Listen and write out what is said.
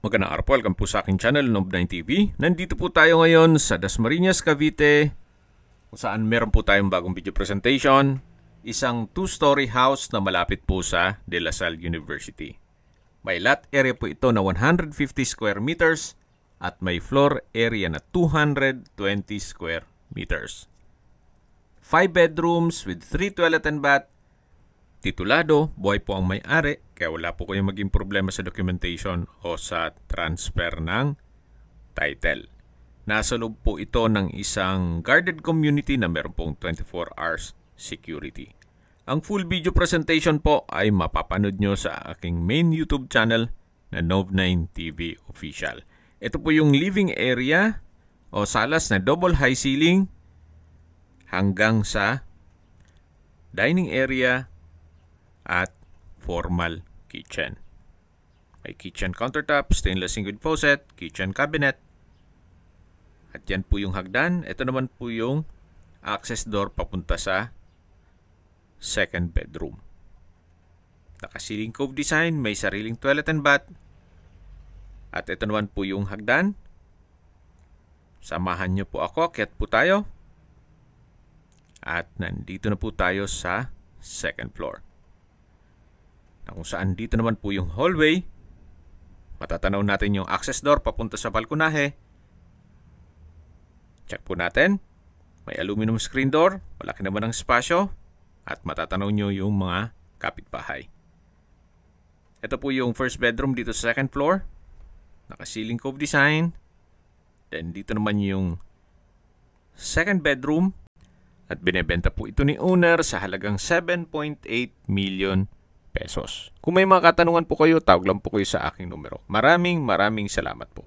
Magandang araw po, welcome po sa aking channel, Nob9 TV. Nandito po tayo ngayon sa Dasmariñas, Cavite, kung saan meron po tayong bagong video presentation. Isang 2-story house na malapit po sa De La Salle University. May lot area po ito na 150 square meters at may floor area na 220 square meters. 5 bedrooms with 3 toilet and bath. Titulado, buhay po ang may-ari, kaya wala po kayong maging problema sa documentation o sa transfer ng title. Nasa loob po ito ng isang guarded community na meron pong 24 hours security. Ang full video presentation po ay mapapanood nyo sa aking main YouTube channel na Nob9 TV Official. Ito po yung living area o salas na double high ceiling hanggang sa dining area at formal kitchen. May kitchen countertop, stainless steel with faucet, kitchen cabinet. At yan po yung hagdan. Ito naman po yung access door papunta sa second bedroom. Naka-ceiling cove design, may sariling toilet and bath. At ito naman po yung hagdan. Samahan nyo po ako, akyat po tayo. At nandito na po tayo sa second floor. Na kung saan dito naman po yung hallway. Matatanaw natin yung access door papunta sa balkonahe. Check po natin. May aluminum screen door. Malaki naman ang spasyo. At matatanaw nyo yung mga kapitbahay. Ito po yung first bedroom dito sa second floor. Naka-ceiling cove design. Then dito naman yung second bedroom. At binebenta po ito ni owner sa halagang 7.8 million pesos. Kung may mga katanungan po kayo, tawag lang po kayo sa aking numero. Maraming salamat po.